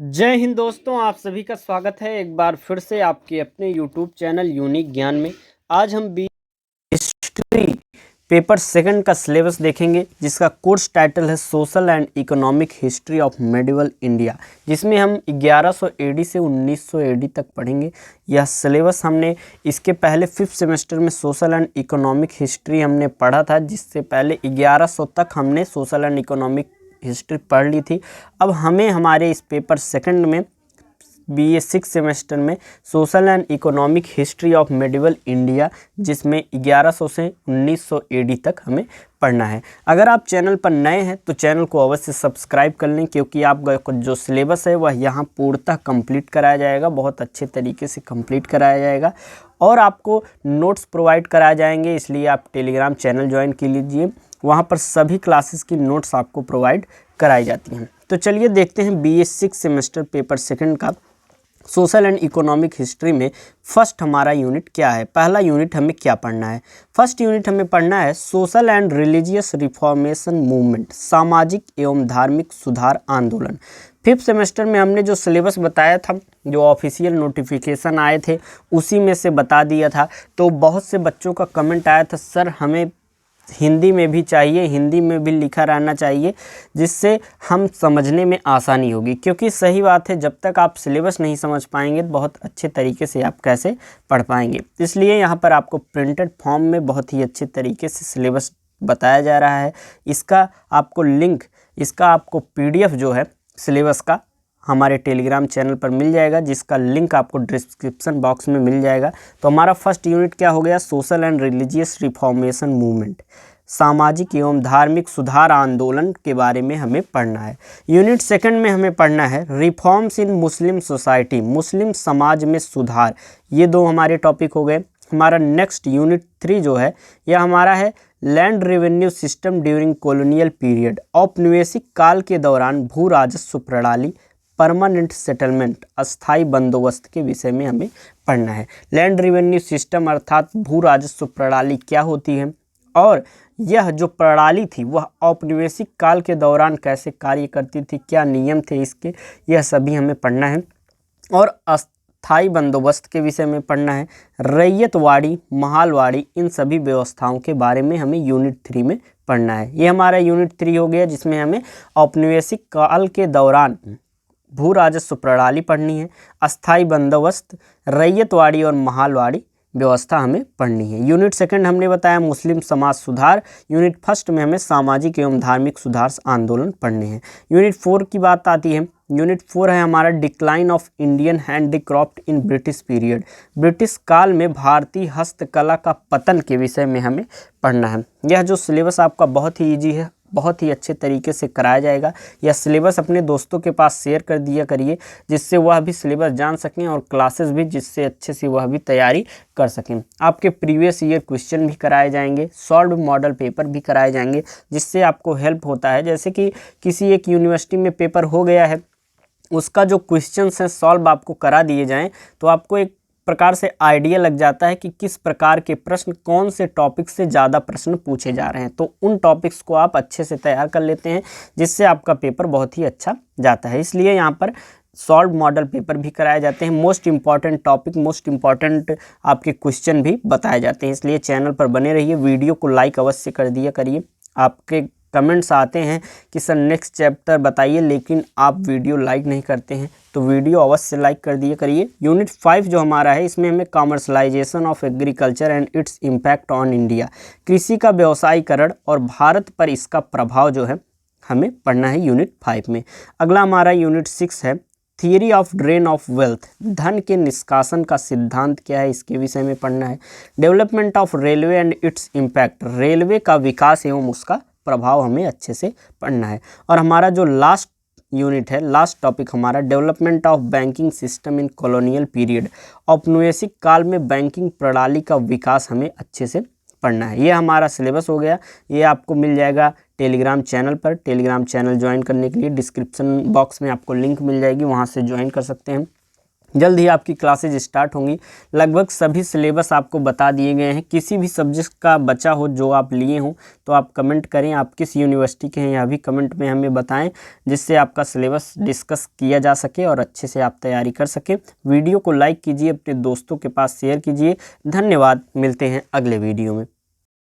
जय हिंद दोस्तों, आप सभी का स्वागत है एक बार फिर से आपके अपने यूट्यूब चैनल यूनिक ज्ञान में। आज हम बी हिस्ट्री पेपर सेकंड का सिलेबस देखेंगे, जिसका कोर्स टाइटल है social and economic history of medieval India, जिसमें हम 1100 एडी से 1900 एडी तक पढ़ेंगे। यह सिलेबस हमने इसके पहले 5th सेमेस्टर में सोशल एंड इकोनॉमिक हिस्ट्री हमने पढ़ा था, जिससे पहले 1100 तक हमने सोशल एंड इकोनॉमिक हिस्ट्री पढ़ ली थी। अब हमें हमारे इस पेपर सेकंड में BA 6 सेमेस्टर में social and economic history of medieval India, जिसमें 1100 से 1900 एडी तक हमें पढ़ना है। अगर आप चैनल पर नए हैं तो चैनल को अवश्य सब्सक्राइब कर लें, क्योंकि आपका जो सिलेबस है वह यहाँ पूर्णतः कंप्लीट कराया जाएगा, बहुत अच्छे तरीके से कंप्लीट कराया जाएगा और आपको नोट्स प्रोवाइड कराए जाएंगे। इसलिए आप टेलीग्राम चैनल ज्वाइन कर लीजिए, वहाँ पर सभी क्लासेस की नोट्स आपको प्रोवाइड कराई जाती हैं। तो चलिए देखते हैं BA 6 सेमेस्टर पेपर सेकंड का सोशल एंड इकोनॉमिक हिस्ट्री में फर्स्ट हमारा यूनिट क्या है। पहला यूनिट हमें क्या पढ़ना है? फर्स्ट यूनिट हमें पढ़ना है social and religious reformation movement, सामाजिक एवं धार्मिक सुधार आंदोलन। 5th सेमेस्टर में हमने जो सिलेबस बताया था, जो ऑफिशियल नोटिफिकेशन आए थे उसी में से बता दिया था। तो बहुत से बच्चों का कमेंट आया था, सर हमें हिंदी में भी चाहिए, हिंदी में भी लिखा रहना चाहिए, जिससे हम समझने में आसानी होगी। क्योंकि सही बात है, जब तक आप सिलेबस नहीं समझ पाएंगे तो बहुत अच्छे तरीके से आप कैसे पढ़ पाएंगे। इसलिए यहाँ पर आपको प्रिंटेड फॉर्म में बहुत ही अच्छे तरीके से सिलेबस बताया जा रहा है। इसका आपको लिंक, इसका आपको PDF जो है सिलेबस का हमारे टेलीग्राम चैनल पर मिल जाएगा, जिसका लिंक आपको डिस्क्रिप्शन बॉक्स में मिल जाएगा। तो हमारा फर्स्ट यूनिट क्या हो गया? Social and religious reformation movement, सामाजिक एवं धार्मिक सुधार आंदोलन के बारे में हमें पढ़ना है। यूनिट सेकंड में हमें पढ़ना है रिफॉर्म्स इन मुस्लिम सोसाइटी, मुस्लिम समाज में सुधार। ये दो हमारे टॉपिक हो गए। हमारा नेक्स्ट यूनिट 3 जो है यह हमारा है land revenue system during colonial period, औपनिवेशिक काल के दौरान भू राजस्व प्रणाली, परमानेंट सेटलमेंट, अस्थाई बंदोबस्त के विषय में हमें पढ़ना है। लैंड रेवेन्यू सिस्टम अर्थात भू राजस्व प्रणाली क्या होती है और यह जो प्रणाली थी वह औपनिवेशिक काल के दौरान कैसे कार्य करती थी, क्या नियम थे इसके, यह सभी हमें पढ़ना है। और अस्थाई बंदोबस्त के विषय में पढ़ना है। रैयतवाड़ी, महालवाड़ी, इन सभी व्यवस्थाओं के बारे में हमें यूनिट 3 में पढ़ना है। ये हमारा यूनिट 3 हो गया, जिसमें हमें औपनिवेशिक काल के दौरान भू राजस्व प्रणाली पढ़नी है, अस्थाई बंदोबस्त, रैयतवाड़ी और महालवाड़ी व्यवस्था हमें पढ़नी है। यूनिट सेकंड हमने बताया मुस्लिम समाज सुधार। यूनिट फर्स्ट में हमें सामाजिक एवं धार्मिक सुधार आंदोलन पढ़ने हैं। यूनिट 4 की बात आती है। यूनिट 4 है हमारा decline of Indian handicraft in British period, British काल में भारतीय हस्तकला का पतन के विषय में हमें पढ़ना है। यह जो सिलेबस आपका बहुत ही ईजी है, बहुत ही अच्छे तरीके से कराया जाएगा। यह सिलेबस अपने दोस्तों के पास शेयर कर दिया करिए, जिससे वह भी सिलेबस जान सकें और क्लासेस भी, जिससे अच्छे से वह भी तैयारी कर सकें। आपके प्रीवियस ईयर क्वेश्चन भी कराए जाएंगे, सॉल्व मॉडल पेपर भी कराए जाएंगे, जिससे आपको हेल्प होता है। जैसे कि किसी एक यूनिवर्सिटी में पेपर हो गया है, उसका जो क्वेश्चंस हैं सॉल्व आपको करा दिए जाएं, तो आपको एक प्रकार से आइडिया लग जाता है कि किस प्रकार के प्रश्न, कौन से टॉपिक से ज़्यादा प्रश्न पूछे जा रहे हैं। तो उन टॉपिक्स को आप अच्छे से तैयार कर लेते हैं, जिससे आपका पेपर बहुत ही अच्छा जाता है। इसलिए यहाँ पर सॉल्व मॉडल पेपर भी कराए जाते हैं, most important topic, most important आपके क्वेश्चन भी बताए जाते हैं। इसलिए चैनल पर बने रहिए, वीडियो को लाइक अवश्य कर दिया करिए। आपके कमेंट्स आते हैं कि सर नेक्स्ट चैप्टर बताइए, लेकिन आप वीडियो लाइक नहीं करते हैं, तो वीडियो अवश्य लाइक कर दिया करिए। यूनिट 5 जो हमारा है, इसमें हमें commercialisation of agriculture and its impact on India, कृषि का व्यवसायीकरण और भारत पर इसका प्रभाव जो है हमें पढ़ना है यूनिट 5 में। अगला हमारा यूनिट 6 है theory of drain of wealth, धन के निष्कासन का सिद्धांत क्या है, इसके विषय में पढ़ना है। Development of railway and its impact, railway का विकास एवं उसका प्रभाव हमें अच्छे से पढ़ना है। और हमारा जो लास्ट यूनिट है, लास्ट टॉपिक हमारा development of banking system in colonial period, औपनिवेशिक काल में बैंकिंग प्रणाली का विकास हमें अच्छे से पढ़ना है। ये हमारा सिलेबस हो गया। ये आपको मिल जाएगा टेलीग्राम चैनल पर। टेलीग्राम चैनल ज्वाइन करने के लिए डिस्क्रिप्शन बॉक्स में आपको लिंक मिल जाएगी, वहाँ से ज्वाइन कर सकते हैं। जल्द ही आपकी क्लासेज स्टार्ट होंगी। लगभग सभी सिलेबस आपको बता दिए गए हैं। किसी भी सब्जेक्ट का बचा हो जो आप लिए हों तो आप कमेंट करें, आप किस यूनिवर्सिटी के हैं यह भी कमेंट में हमें बताएं, जिससे आपका सिलेबस डिस्कस किया जा सके और अच्छे से आप तैयारी कर सकें। वीडियो को लाइक कीजिए, अपने दोस्तों के पास शेयर कीजिए। धन्यवाद, मिलते हैं अगले वीडियो में।